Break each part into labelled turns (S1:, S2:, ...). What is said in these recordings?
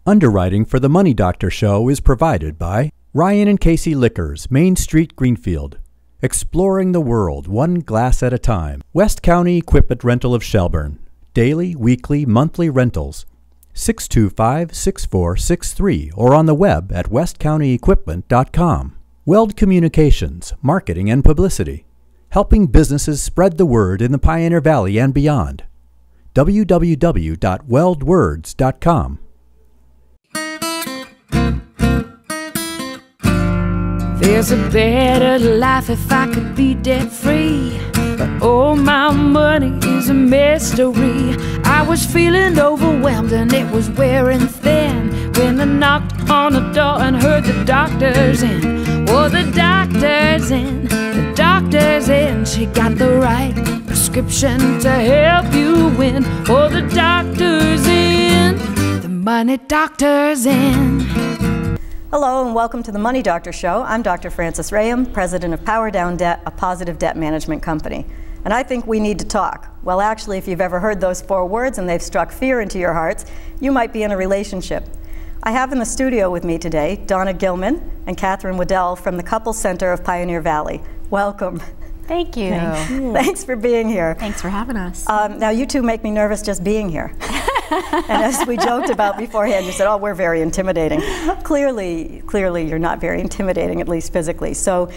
S1: Underwriting for the Money Doctor Show is provided by Ryan and Casey Liquors, Main Street, Greenfield. Exploring the world, one glass at a time. West County Equipment Rental of Shelburne. Daily, weekly, monthly rentals. 625-6463 or on the web at westcountyequipment.com. Weld Communications, Marketing and Publicity. Helping businesses spread the word in the Pioneer Valley and beyond. www.weldwords.com.
S2: There's a better life if I could be debt-free, but all my money is a mystery. I was feeling overwhelmed and it was wearing thin when I knocked on the door and heard the doctor's in. Oh, the doctor's in, the doctor's in. She got the right prescription to help you win. Oh, the doctor's in, the money doctor's in.
S3: Hello and welcome to the Money Doctor Show. I'm Dr. Frances Rayam, president of Power Down Debt, a positive debt management company. And I think we need to talk. Well, actually, if you've ever heard those 4 words and they've struck fear into your hearts, you might be in a relationship. I have in the studio with me today Donna Gilman and Catherine Waddell from the Couples Center of Pioneer Valley. Welcome.
S4: Thank you.
S3: Thanks for being here.
S4: Thanks for having us.
S3: Now, you two make me nervous just being here. And as we joked about beforehand, you said, oh, we're very intimidating. Clearly you're not very intimidating, at least physically. So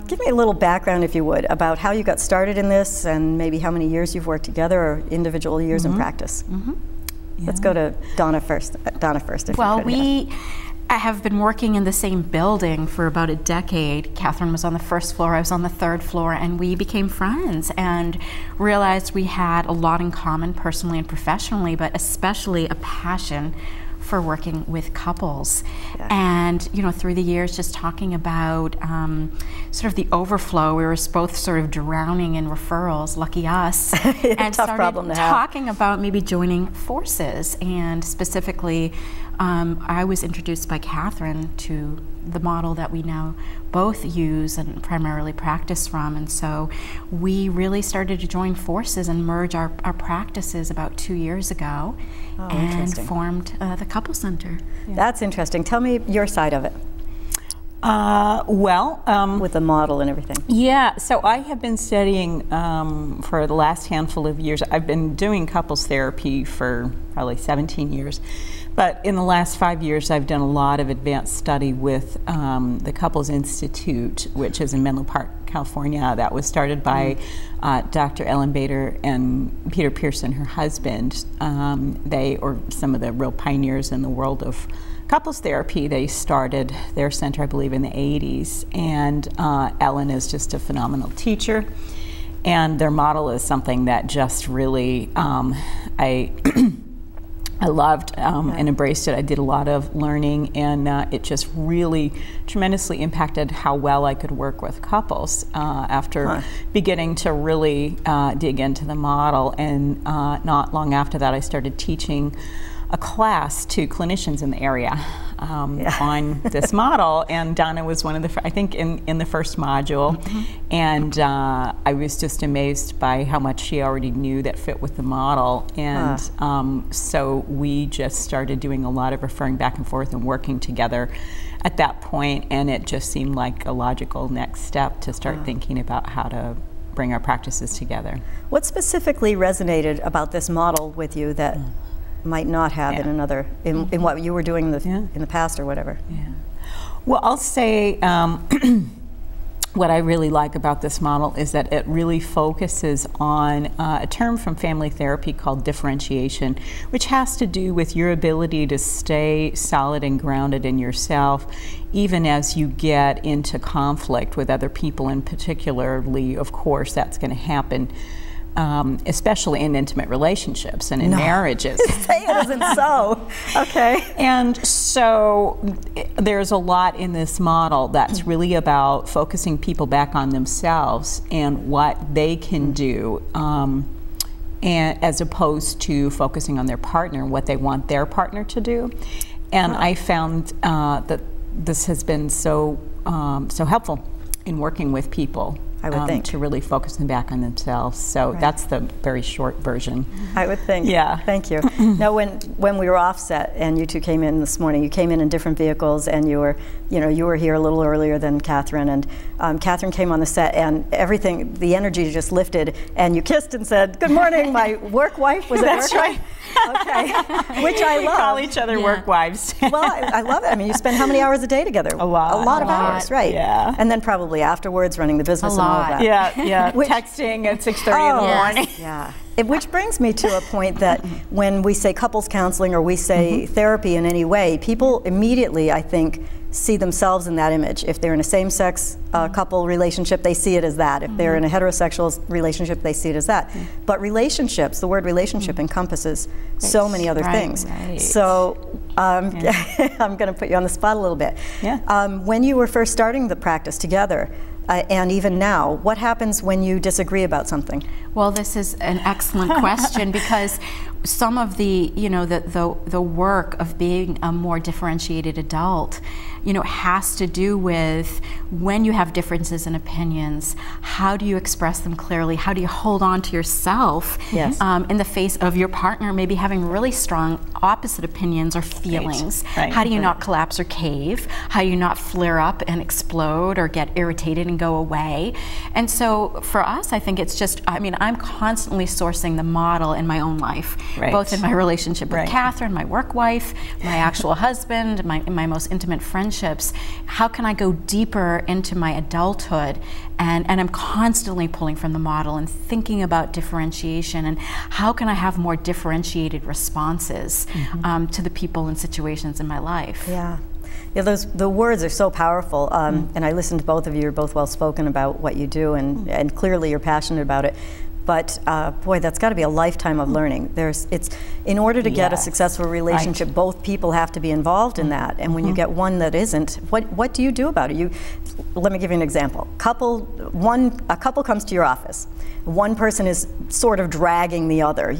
S3: give me a little background, if you would, about how you got started in this and maybe how many years you've worked together or individual years in practice. Yeah. Let's go to Donna first. Donna first, if you could.
S4: I have been working in the same building for about a decade. Catherine was on the first floor, I was on the 3rd floor, and we became friends and realized we had a lot in common personally and professionally, but especially a passion for working with couples. Yeah. And you know, through the years, just talking about sort of the overflow, we were both sort of drowning in referrals, lucky us, and
S3: tough problem to have.
S4: Talking about maybe joining forces, and specifically I was introduced by Catherine to the model that we now both use and primarily practice from, and so we really started to join forces and merge our practices about 2 years ago, and formed the Couple Center.
S3: Yeah. That's interesting. Tell me your side of it.
S5: With
S3: the model and everything.
S5: Yeah, so I have been studying for the last handful of years. I've been doing couples therapy for probably 17 years. But in the last 5 years, I've done a lot of advanced study with the Couples Institute, which is in Menlo Park, California. That was started by Dr. Ellen Bader and Peter Pearson, her husband. They are some of the real pioneers in the world of couples therapy. They started their center, I believe, in the 80s. And Ellen is just a phenomenal teacher. And their model is something that just really, I loved and embraced it. I did a lot of learning, and it just really tremendously impacted how well I could work with couples after beginning to really dig into the model. And not long after that, I started teaching a class to clinicians in the area on this model, and Donna was one of the, I think in the first module, and I was just amazed by how much she already knew that fit with the model, and so we just started doing a lot of referring back and forth and working together at that point, and it just seemed like a logical next step to start thinking about how to bring our practices together.
S3: What specifically resonated about this model with you that might not have in another, in what you were doing in the past or whatever?
S5: Yeah. Well, I'll say what I really like about this model is that it really focuses on a term from family therapy called differentiation, which has to do with your ability to stay solid and grounded in yourself, even as you get into conflict with other people, and particularly, of course, that's going to happen especially in intimate relationships and in marriages.
S3: Say it isn't so. Okay.
S5: And so there's a lot in this model that's really about focusing people back on themselves and what they can do, and as opposed to focusing on their partner and what they want their partner to do. And I found that this has been so helpful in working with people
S3: I would think.
S5: to really focus them back on themselves. So that's the very short version.
S3: I would think.
S5: Yeah.
S3: Thank you. Now, when we were offset and you two came in this morning, you came in different vehicles, and you were here a little earlier than Catherine, and Catherine came on the set, and everything, the energy just lifted, and you kissed and said, "Good morning, my work wife." Was it
S5: That's
S3: work
S5: right.
S3: wife? Okay. Which I
S5: we
S3: love.
S5: call each other work wives.
S3: Well, I love it. I mean, you spend how many hours a day together?
S5: A lot.
S3: A lot of hours, right?
S5: Yeah.
S3: And then probably afterwards running the business and all of that.
S5: Yeah. Texting at 6:30 in the morning.
S3: Yeah. Which brings me to a point that when we say couples counseling or we say therapy in any way, people immediately, I think, see themselves in that image. If they're in a same-sex couple relationship, they see it as that. If they're in a heterosexual relationship, they see it as that. But relationships, the word relationship encompasses so many other things.
S5: Right.
S3: So I'm going to put you on the spot a little bit.
S5: Yeah.
S3: When you were first starting the practice together, and even now, what happens when you disagree about something?
S4: Well, this is an excellent question, because some of the work of being a more differentiated adult, has to do with when you have differences in opinions, how do you express them clearly? How do you hold on to yourself in the face of your partner maybe having really strong opposite opinions or feelings?
S5: Right.
S4: How do you not collapse or cave? How do you not flare up and explode or get irritated and go away? And so for us, I think it's just, I'm constantly sourcing the model in my own life, both in my relationship with Catherine, my work wife, my actual husband, my most intimate friendships. How can I go deeper into my adulthood? And I'm constantly pulling from the model and thinking about differentiation and how can I have more differentiated responses to the people and situations in my life.
S3: Yeah, the words are so powerful, and I listened to both of you. You're both well spoken about what you do, and clearly you're passionate about it. But boy, that's got to be a lifetime of learning. In order to get a successful relationship, both people have to be involved in that. And when you get one that isn't, what do you do about it? Let me give you an example. A couple comes to your office. One person is sort of dragging the other.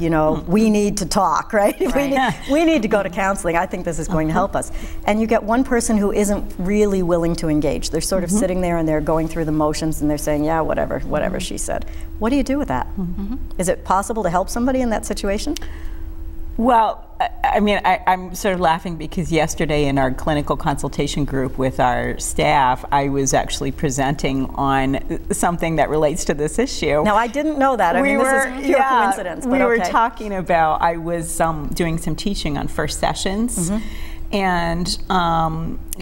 S3: We need to talk, right? We need to go to counseling. I think this is going to help us. And you get one person who isn't really willing to engage. They're sort of sitting there and they're going through the motions and they're saying, yeah, whatever she said. What do you do with that? Is it possible to help somebody in that situation?
S5: Well, I'm sort of laughing because yesterday in our clinical consultation group with our staff, I was actually presenting on something that relates to this issue.
S3: Now, I didn't know that. This is pure coincidence.
S5: We were talking about, I was doing some teaching on first sessions. And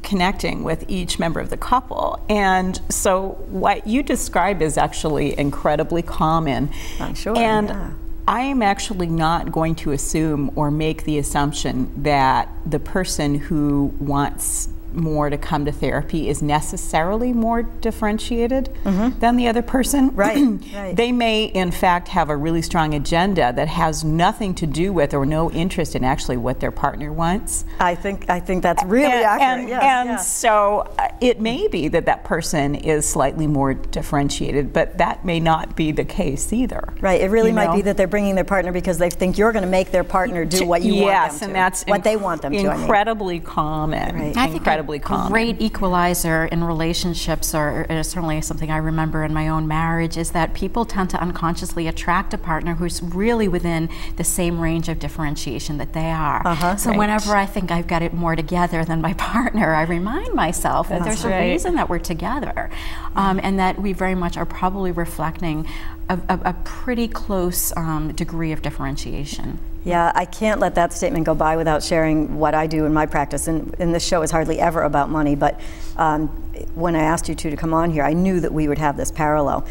S5: connecting with each member of the couple. And so what you describe is actually incredibly common.
S3: I'm sure,
S5: and I am actually not going to assume or make the assumption that the person who wants more to come to therapy is necessarily more differentiated than the other person.
S3: Right.
S5: They may, in fact, have a really strong agenda that has nothing to do with or no interest in actually what their partner wants.
S3: I think that's really accurate.
S5: So it may be that person is slightly more differentiated, but that may not be the case either.
S3: Right. It really might be that they're bringing their partner because they think you're going to make their partner do what you want them to.
S5: Yes, and that's
S3: what they want them to.
S5: Incredibly common.
S3: Right.
S4: I think a great equalizer in relationships, or certainly something I remember in my own marriage, is that people tend to unconsciously attract a partner who's really within the same range of differentiation that they are. So whenever I think I've got it more together than my partner, I remind myself that there's a reason that we're together, and that we very much are probably reflecting a pretty close degree of differentiation.
S3: Yeah, I can't let that statement go by without sharing what I do in my practice. And this show is hardly ever about money, but when I asked you two to come on here, I knew that we would have this parallel.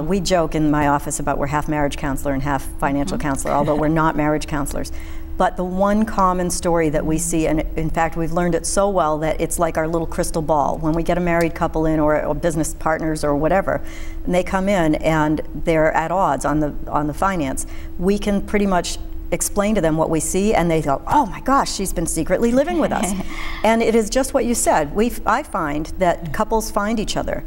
S3: We joke in my office about we're half marriage counselor and half financial counselor, although we're not marriage counselors. But the one common story that we see, and in fact we've learned it so well that it's like our little crystal ball. When we get a married couple in, or business partners or whatever, and they come in and they're at odds on the finance, we can pretty much explain to them what we see, and they go, oh my gosh, she's been secretly living with us. And it is just what you said. I find that couples find each other.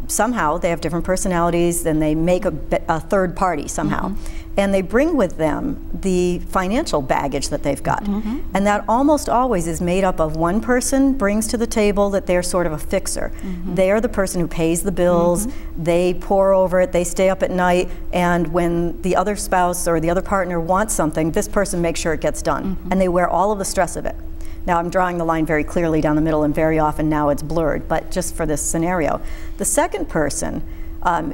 S3: Somehow they have different personalities, and they make a third party somehow. and they bring with them the financial baggage that they've got. And that almost always is made up of one person brings to the table that they're sort of a fixer. They are the person who pays the bills, they pour over it, they stay up at night, and when the other spouse or the other partner wants something, this person makes sure it gets done. And they wear all of the stress of it. Now I'm drawing the line very clearly down the middle, and very often now it's blurred, but just for this scenario. The second person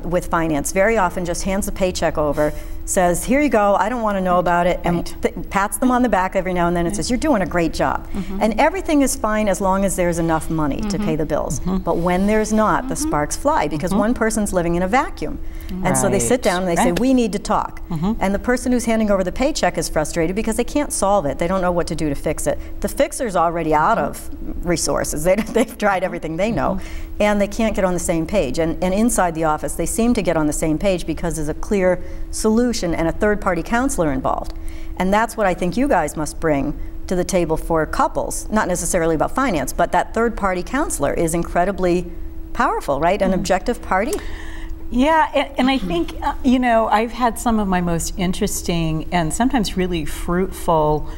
S3: with finance very often just hands the paycheck over, says, here you go, I don't want to know about it, and pats them on the back every now and then and says, you're doing a great job. And everything is fine as long as there's enough money to pay the bills. But when there's not, the sparks fly, because one person's living in a vacuum. And so they sit down and they say, we need to talk. And the person who's handing over the paycheck is frustrated because they can't solve it. They don't know what to do to fix it. The fixer's already out of resources. They've tried everything they know, and they can't get on the same page. And inside the office, they seem to get on the same page because there's a clear solution and a third-party counselor involved. And that's what I think you guys must bring to the table for couples, not necessarily about finance, but that third-party counselor is incredibly powerful, right? An objective party.
S5: Yeah, and I think, you know, I've had some of my most interesting and sometimes really fruitful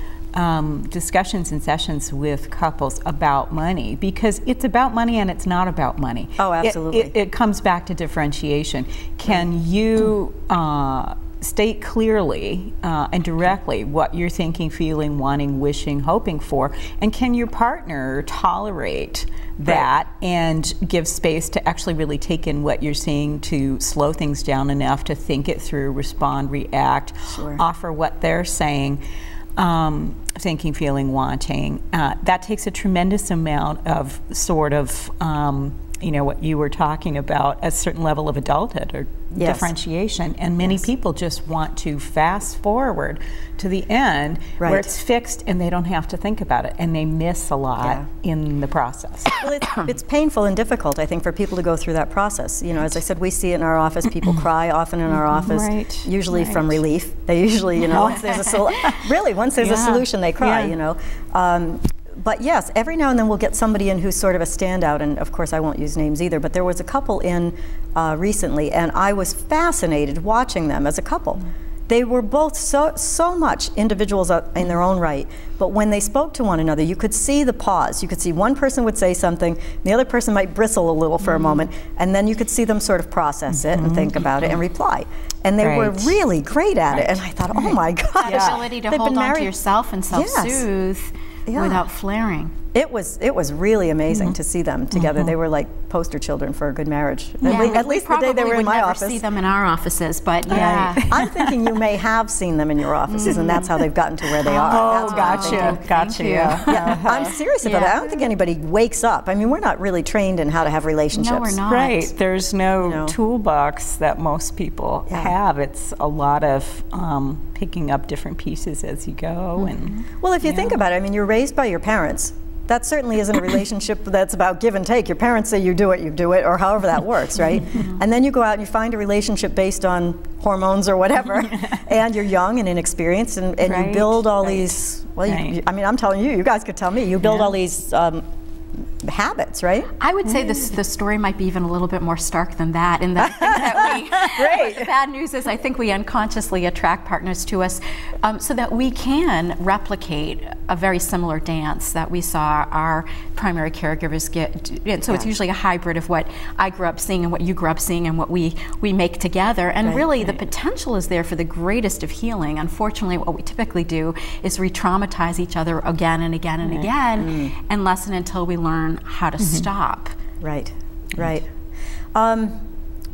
S5: discussions and sessions with couples about money, because it's about money and it's not about money.
S3: Oh, absolutely.
S5: It comes back to differentiation. Can you state clearly and directly what you're thinking, feeling, wanting, wishing, hoping for, and can your partner tolerate that and give space to actually really take in what you're seeing, to slow things down enough to think it through, respond, react, offer what they're saying, thinking, feeling, wanting. That takes a tremendous amount of sort of you know, what you were talking about, a certain level of adulthood or differentiation, and many people just want to fast forward to the end where it's fixed and they don't have to think about it, and they miss a lot in the process.
S3: Well, it's painful and difficult, I think, for people to go through that process. You know, as I said, we see it in our office. People cry often in our office, usually from relief. They usually, you know, once there's a once there's a solution, they cry. You know. But yes, every now and then we'll get somebody in who's sort of a standout, and of course I won't use names either, but there was a couple in recently, and I was fascinated watching them as a couple. They were both so much individuals in their own right, but when they spoke to one another, you could see the pause. You could see one person would say something, the other person might bristle a little for a moment, and then you could see them sort of process it and think about it and reply. And they were really great at it, and I thought, oh my gosh.
S4: That ability to hold on to yourself and self-soothe without flaring.
S3: It was really amazing to see them together. They were like poster children for a good marriage. At least the day they were in my office.
S4: We never see them in our offices, but
S3: I'm thinking you may have seen them in your offices, and that's how they've gotten to where they are.
S5: Oh, gotcha.
S3: Yeah, I'm serious about it. I don't think anybody wakes up. I mean, we're not really trained in how to have relationships.
S4: No, we're not.
S5: Right. There's no toolbox that most people have. It's a lot of picking up different pieces as you go. And
S3: well, if you think about it, I mean, you're raised by your parents. That certainly isn't a relationship that's about give and take. Your parents say you do it, or however that works, right? And then you go out and you find a relationship based on hormones or whatever, and you're young and inexperienced, and you build all these, well, I mean, I'm telling you, you guys could tell me, you build all these habits, right?
S4: I would say the story might be even a little bit more stark than that, in that, the bad news is I think we unconsciously attract partners to us so that we can replicate a very similar dance that we saw our primary caregivers get. And so it's usually a hybrid of what I grew up seeing and what you grew up seeing and what we make together. And really the potential is there for the greatest of healing. Unfortunately, what we typically do is re-traumatize each other again and again and again, and lessen until we learn how to stop. Right.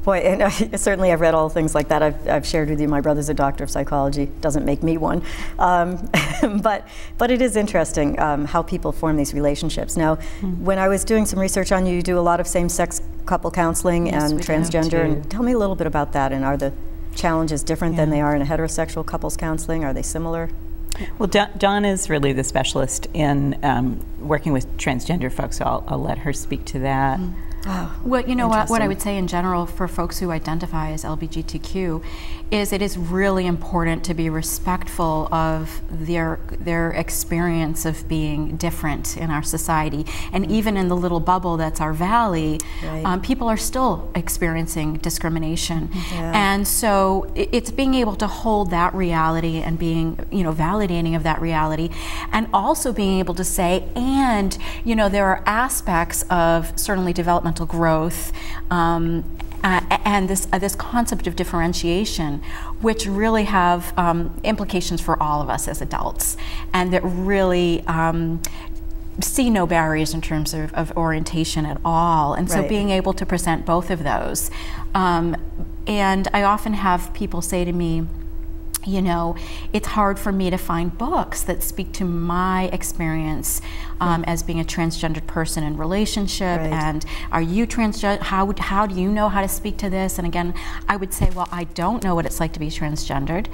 S3: Boy, and certainly I've read all things like that. I've shared with you, my brother's a doctor of psychology. Doesn't make me one. But it is interesting how people form these relationships. Now, when I was doing some research on you, you do a lot of same-sex couple counseling and transgender. And tell me a little bit about that. And are the challenges different than they are in a heterosexual couples counseling? Are they similar?
S5: Well, Dawn is really the specialist in working with transgender folks, so I'll let her speak to that.
S3: Wow.
S4: Well, you know what I would say in general for folks who identify as LGBTQ is it is really important to be respectful of their experience of being different in our society. And even in the little bubble that's our valley, people are still experiencing discrimination. And so it's being able to hold that reality and being, validating of that reality, and also being able to say, and, there are aspects of certainly developmental growth and this concept of differentiation, which really have implications for all of us as adults, and that really see no barriers in terms of orientation at all. And so being able to present both of those. And I often have people say to me, it's hard for me to find books that speak to my experience as being a transgendered person in relationship. And are you transgender? How do you know how to speak to this? And again, I would say, well, I don't know what it's like to be transgendered,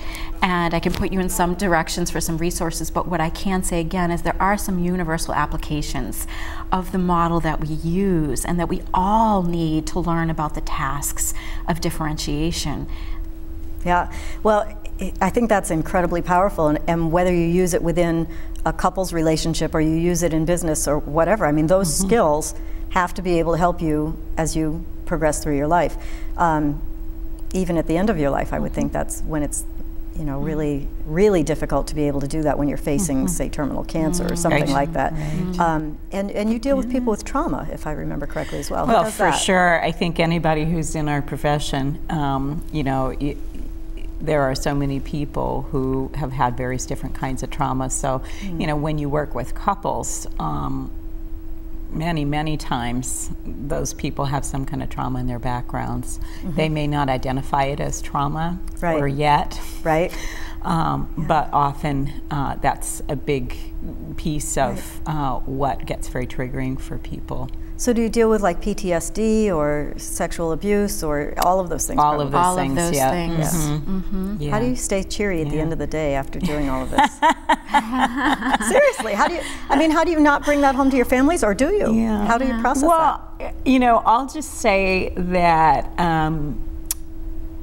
S4: and I can point you in some directions for some resources. But what I can say again is there are some universal applications of the model that we use, and that we all need to learn about the tasks of differentiation.
S3: Yeah. Well, I think that's incredibly powerful, and whether you use it within a couple's relationship or you use it in business or whatever, I mean, those skills have to be able to help you as you progress through your life. Even at the end of your life, I would think that's when it's, really, really difficult to be able to do that when you're facing, say, terminal cancer or something like that. And you deal with people with trauma, if I remember correctly, as well.
S5: Well, for sure. I think anybody who's in our profession, there are so many people who have had various different kinds of trauma. So, when you work with couples, many times those people have some kind of trauma in their backgrounds. They may not identify it as trauma or yet. But often that's a big piece of what gets very triggering for people.
S3: So do you deal with like PTSD or sexual abuse or all of those things?
S5: All of those things,
S3: yeah. How do you stay cheery at the end of the day after doing all of this? Seriously, how do you not bring that home to your families, or do you? How do you process that?
S5: Well, I'll just say that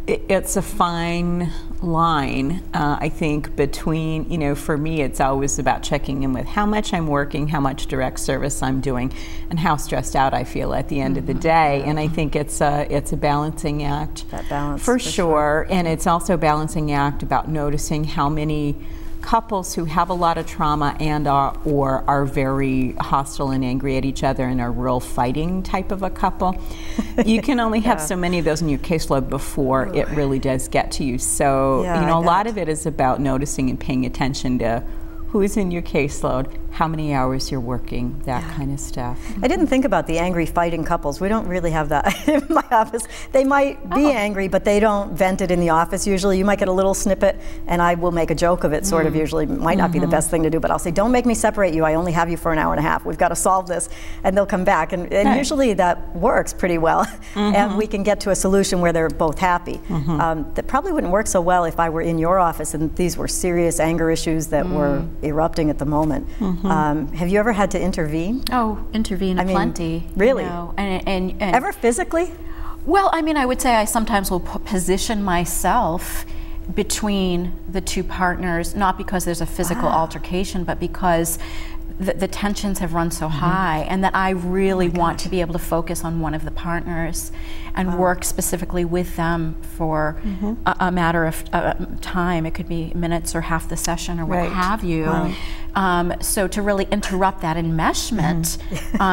S5: it's a fine line, I think, between, for me, it's always about checking in with how much I'm working, how much direct service I'm doing, and how stressed out I feel at the end of the day. And I think it's a balancing act.
S3: That balance.
S5: For sure. And it's also a balancing act about noticing how many couples who have a lot of trauma and are very hostile and angry at each other and are real fighting type of a couple. You can only have so many of those in your caseload before it really does get to you. So a lot of it is about noticing and paying attention to who's in your caseload, how many hours you're working, that kind of stuff.
S3: I didn't think about the angry fighting couples. We don't really have that in my office. They might be angry, but they don't vent it in the office usually. You might get a little snippet, and I will make a joke of it, sort of usually. Might not be the best thing to do, but I'll say, don't make me separate you. I only have you for an hour and a half. We've got to solve this. And they'll come back. And usually that works pretty well. And we can get to a solution where they're both happy. That probably wouldn't work so well if I were in your office and these were serious anger issues that were erupting at the moment. Have you ever had to intervene?
S4: Oh, intervene plenty.
S3: Really?
S4: And
S3: ever physically?
S4: Well, I would say I sometimes will position myself between the two partners, not because there's a physical altercation, but because the tensions have run so high, and that I really want to be able to focus on one of the partners and work specifically with them for a matter of time. It could be minutes or half the session or what have you. So to really interrupt that enmeshment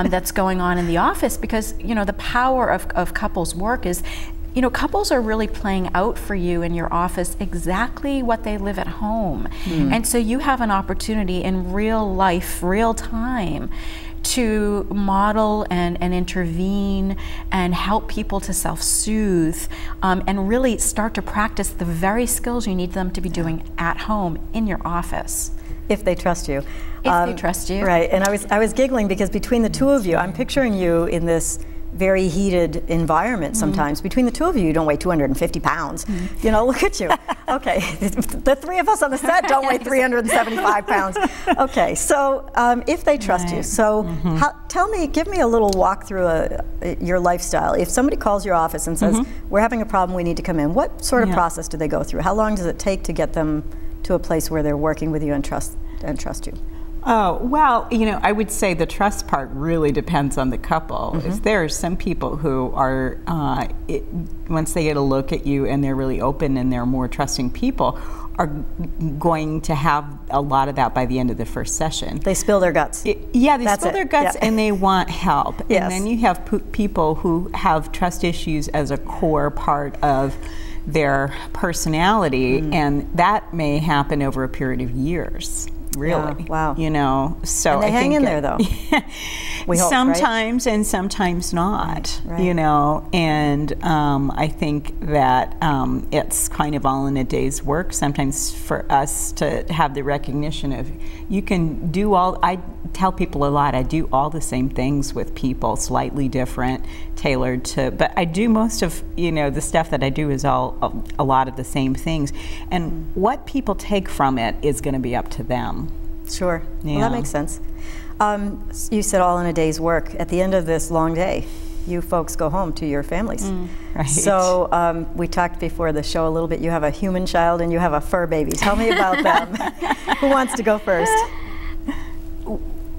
S4: that's going on in the office, because the power of couples work is, couples are really playing out for you in your office exactly what they live at home. And so you have an opportunity in real life, real time, to model and intervene and help people to self-soothe and really start to practice the very skills you need them to be doing at home in your office.
S3: If they trust you.
S4: If they trust you.
S3: Right, and I was giggling because between the two of you, I'm picturing you in this very heated environment sometimes. Between the two of you, you don't weigh 250 pounds. You know, look at you. Okay, the three of us on the set don't weigh 375 pounds. Okay, so if they trust you, so give me a little walk through your lifestyle. If somebody calls your office and says, we're having a problem, we need to come in, what sort of process do they go through? How long does it take to get them to a place where they're working with you and trust you?
S5: Oh, well, you know, I would say the trust part really depends on the couple. There are some people who are, once they get a look at you and they're really open and they're more trusting people, are going to have a lot of that by the end of the first session.
S3: They spill their guts.
S5: They spill their guts and they want help.
S3: Yes.
S5: And then you have people who have trust issues as a core part of their personality, and that may happen over a period of years. Really.
S3: Yeah, wow.
S5: You know, so
S3: and they hang in there, though. We hope,
S5: sometimes, right? And sometimes not.
S3: Right.
S5: You know, and I think that it's kind of all in a day's work. Sometimes for us to have the recognition of, you can do all. I tell people a lot. I do all the same things with people, slightly different, tailored to. But I do most of, you know, the stuff that I do is all a lot of the same things, and what people take from it is going to be up to them.
S3: Sure.
S5: Yeah.
S3: Well, that makes sense. You said all in a day's work. At the end of this long day, you folks go home to your families.
S5: Right.
S3: So we talked before the show a little bit. You have a human child and you have a fur baby. Tell me about them. Who wants to go first?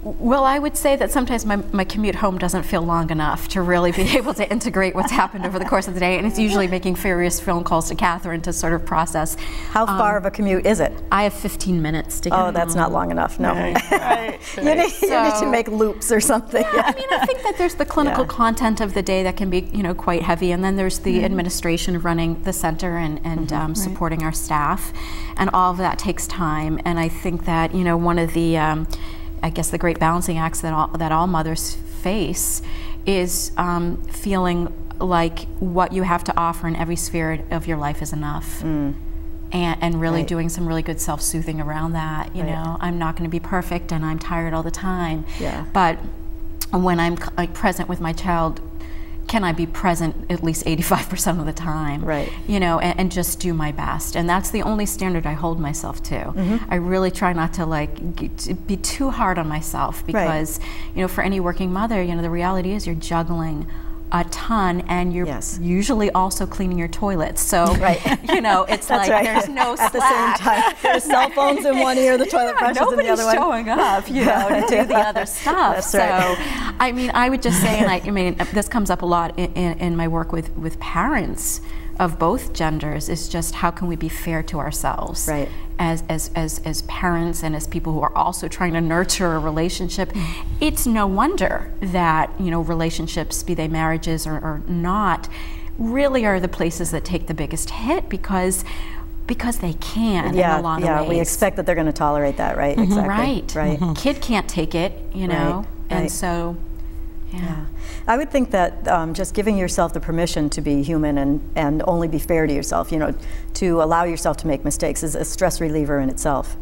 S4: Well, I would say that sometimes my commute home doesn't feel long enough to really be able to integrate what's happened over the course of the day, and it's usually making furious phone calls to Catherine to sort of process.
S3: How far of a commute is it?
S4: I have 15 minutes to get home.
S3: Oh, that's not long enough, no.
S5: Right.
S3: You need to make loops or something.
S4: Yeah, I mean, I think that there's the clinical content of the day that can be, you know, quite heavy, and then there's the administration of running the center and supporting our staff, and all of that takes time. And I think that, you know, one of the I guess the great balancing acts that all mothers face is feeling like what you have to offer in every sphere of your life is enough. And really doing some really good self-soothing around that. You know, I'm not going to be perfect and I'm tired all the time. But when I'm like present with my child, can I be present at least 85% of the time? Right. You know, and just do my best. And that's the only standard I hold myself to. I really try not to be too hard on myself, because, you know, for any working mother, you know, the reality is you're juggling a ton, and you're usually also cleaning your toilets. So, you know, it's like there's no slack.
S3: At the same time, there's cell phones in one ear, the toilet brushes in the other one.
S4: Nobody's showing up, you know, to do the other stuff.
S3: That's
S4: so, I mean, I would just say, and I mean, this comes up a lot in my work with parents of both genders, is just how can we be fair to ourselves as parents and as people who are also trying to nurture a relationship. It's no wonder that, you know, relationships, be they marriages or not, really are the places that take the biggest hit, because they can in a lot of ways.
S3: We expect that they're going to tolerate that, right? Exactly.
S4: Right. Kid can't take it, you know, and so. Yeah.
S3: I would think that just giving yourself the permission to be human and only be fair to yourself, you know, to allow yourself to make mistakes is a stress reliever in itself.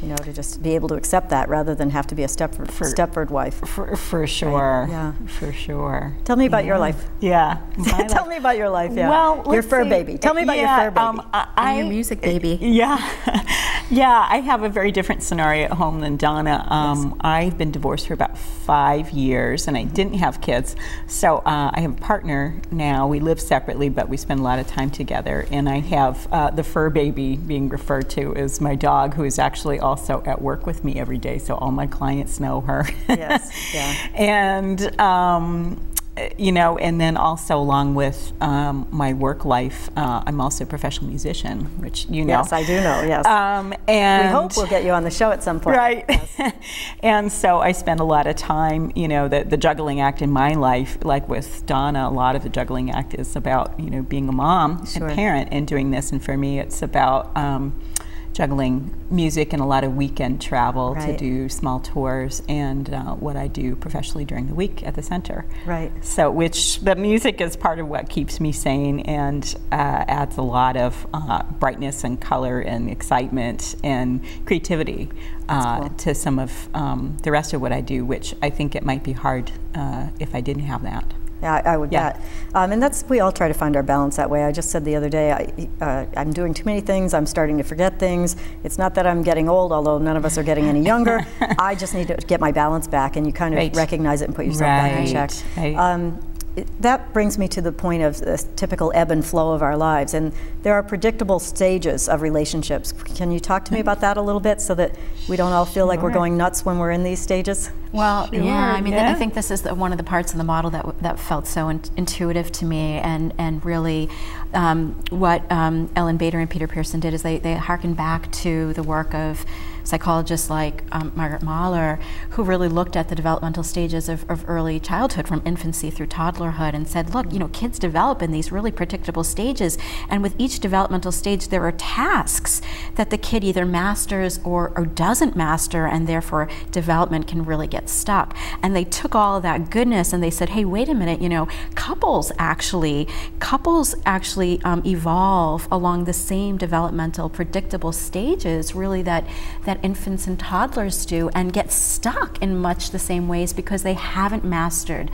S3: You know, to just be able to accept that rather than have to be a Stepford wife.
S5: For sure.
S3: Yeah.
S5: For sure.
S3: Tell me about your life.
S5: Yeah.
S3: Tell me about your life,
S5: Well,
S3: your fur baby. Tell me about your fur baby.
S4: And your music baby.
S5: Yeah, I have a very different scenario at home than Donna. I've been divorced for about 5 years, and I didn't have kids. So I have a partner now. We live separately, but we spend a lot of time together. And I have the fur baby being referred to as my dog, who is actually also at work with me every day. So all my clients know her. And you know, and then also along with my work life, I'm also a professional musician, which you know.
S3: Yes, I do know, yes.
S5: And
S3: we hope we'll get you on the show at some point.
S5: Right. Yes. And so I spend a lot of time, you know, the juggling act in my life, like with Donna, a lot of the juggling act is about, you know, being a mom and parent and doing this. And for me, it's about juggling music and a lot of weekend travel to do small tours, and what I do professionally during the week at the center. Right. So, which the music is part of what keeps me sane and adds a lot of brightness and color and excitement and creativity to some of the rest of what I do, which I think it might be hard if I didn't have that.
S3: Yeah, I would bet. And we all try to find our balance that way. I just said the other day, I'm doing too many things, I'm starting to forget things. It's not that I'm getting old, although none of us are getting any younger. I just need to get my balance back, and you kind of recognize it and put yourself back in check. That brings me to the point of the typical ebb and flow of our lives, and there are predictable stages of relationships. Can you talk to me about that a little bit so that we don't all feel like we're going nuts when we're in these stages?
S4: Well, I mean, I think this is one of the parts of the model that felt so intuitive to me, and really what Ellen Bader and Peter Pearson did is they harkened back to the work of psychologists like Margaret Mahler, who really looked at the developmental stages of early childhood, from infancy through toddlerhood, and said, look, kids develop in these really predictable stages, and with each developmental stage there are tasks that the kid either masters or doesn't master, and therefore development can really get stuck. And they took all of that goodness and they said, hey, wait a minute, couples actually evolve along the same developmental predictable stages, really, that infants and toddlers do, and get stuck in much the same ways because they haven't mastered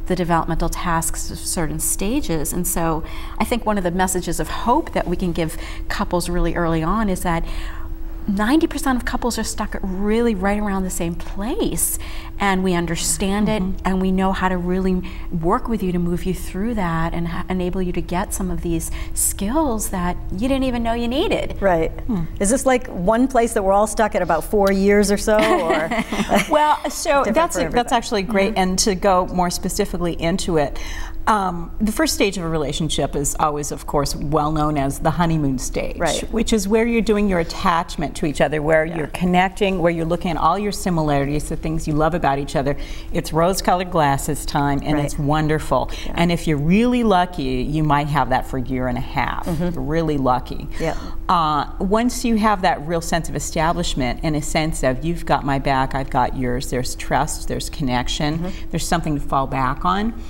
S4: the developmental tasks of certain stages. And so I think one of the messages of hope that we can give couples really early on is that 90% of couples are stuck at really right around the same place, and we understand it, and we know how to really work with you to move you through that and enable you to get some of these skills that you didn't even know you needed.
S3: Right. Is this like one place that we're all stuck at about 4 years or so? Or
S5: well, so that's actually great. And to go more specifically into it, the first stage of a relationship is always, of course, well known as the honeymoon stage, which is where you're doing your attachment to each other, where you're connecting, where you're looking at all your similarities, the things you love about each other. It's rose-colored glasses time, and it's wonderful. And if you're really lucky, you might have that for a year and a half. You're really lucky. Once you have that real sense of establishment, and a sense of you've got my back, I've got yours, there's trust, there's connection, there's something to fall back on.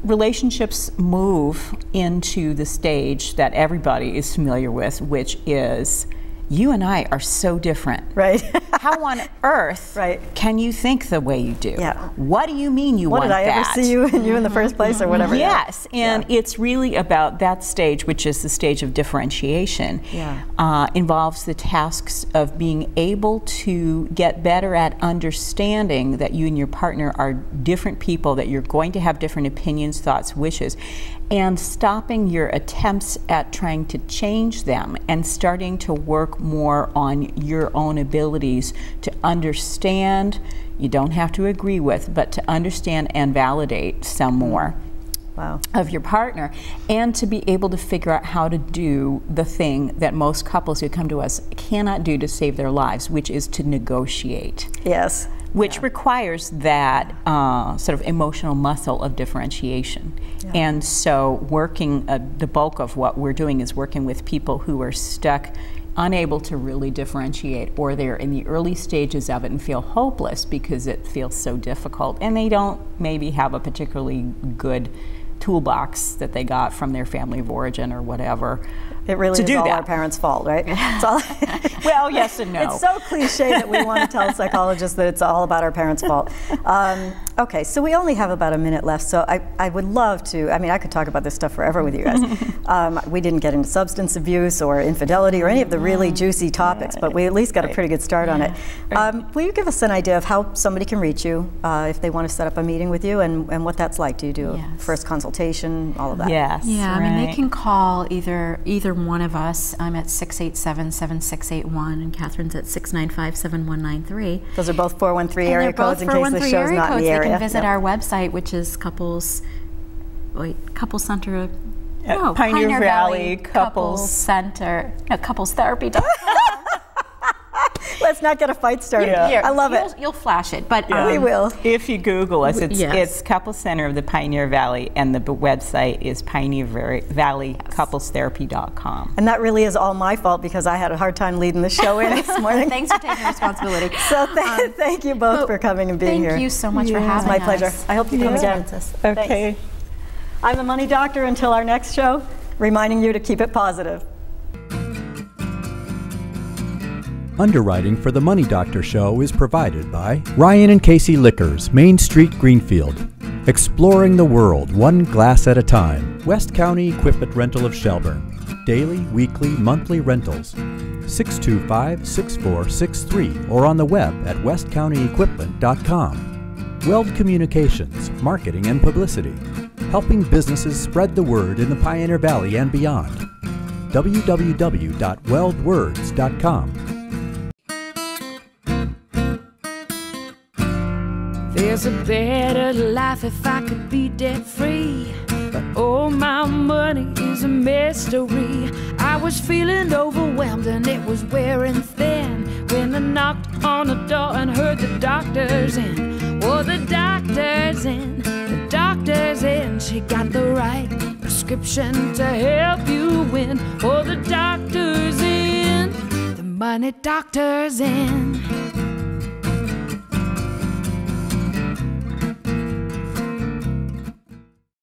S5: Relationships move into the stage that everybody is familiar with, which is, you and I are so different. How on earth can you think the way you do? What do you mean you want that?
S3: What did I ever see you in the first place, or whatever?
S5: Yes, and it's really about that stage, which is the stage of differentiation. Involves the tasks of being able to get better at understanding that you and your partner are different people, that you're going to have different opinions, thoughts, wishes, and stopping your attempts at trying to change them and starting to work more on your own abilities to understand. You don't have to agree with, but to understand and validate some more of your partner, and to be able to figure out how to do the thing that most couples who come to us cannot do to save their lives, which is to negotiate. Which requires that sort of emotional muscle of differentiation. And so working, the bulk of what we're doing is working with people who are stuck, unable to really differentiate, or they're in the early stages of it and feel hopeless because it feels so difficult, and they don't maybe have a particularly good toolbox that they got from their family of origin or whatever.
S3: It really is all our parents' fault, right? It's all
S5: well, yes and no.
S3: It's so cliche that we want to tell psychologists that it's all about our parents' fault. Okay, so we only have about a minute left, so I would love to, I mean, I could talk about this stuff forever with you guys. We didn't get into substance abuse or infidelity or any of the really juicy topics, but we at least got a pretty good start on it. Will you give us an idea of how somebody can reach you if they want to set up a meeting with you, and what that's like? Do you do a first consultation, all of that?
S4: I mean, they can call either one of us. I'm at 687-7681, and Catherine's at 695-7193.
S3: Those are both 413 area codes in case the show's not in the area.
S4: They can visit our website, which is Couples Center. No,
S5: Pioneer Valley
S4: Couples Center. No, Couples Therapy.
S3: Let's not get a fight started. I love it.
S4: You'll flash it, but
S3: we will.
S5: If you Google us, it's Couples Center of the Pioneer Valley, and the website is pioneervalleyscouplestherapy.com.
S3: And that really is all my fault because I had a hard time leading the show in this morning.
S4: Thanks for taking responsibility.
S3: So thank you both for coming and being here.
S4: Thank you so much for having us.
S3: It's my pleasure. I hope you come again.
S5: Okay.
S3: Thanks. I'm the Money Doctor until our next show, reminding you to keep it positive.
S1: Underwriting for the Money Doctor Show is provided by Ryan and Casey Liquors, Main Street, Greenfield. Exploring the world one glass at a time. West County Equipment Rental of Shelburne. Daily, weekly, monthly rentals. 625-6463 or on the web at westcountyequipment.com. Weld Communications, Marketing and Publicity. Helping businesses spread the word in the Pioneer Valley and beyond. www.weldwords.com.
S2: There's a better life if I could be debt free, but all my money is a mystery. I was feeling overwhelmed and it was wearing thin when I knocked on the door and heard the doctor's in. Well, the doctor's in, the doctor's in. She got the right prescription to help you win. Oh, the doctor's in, the money doctor's in.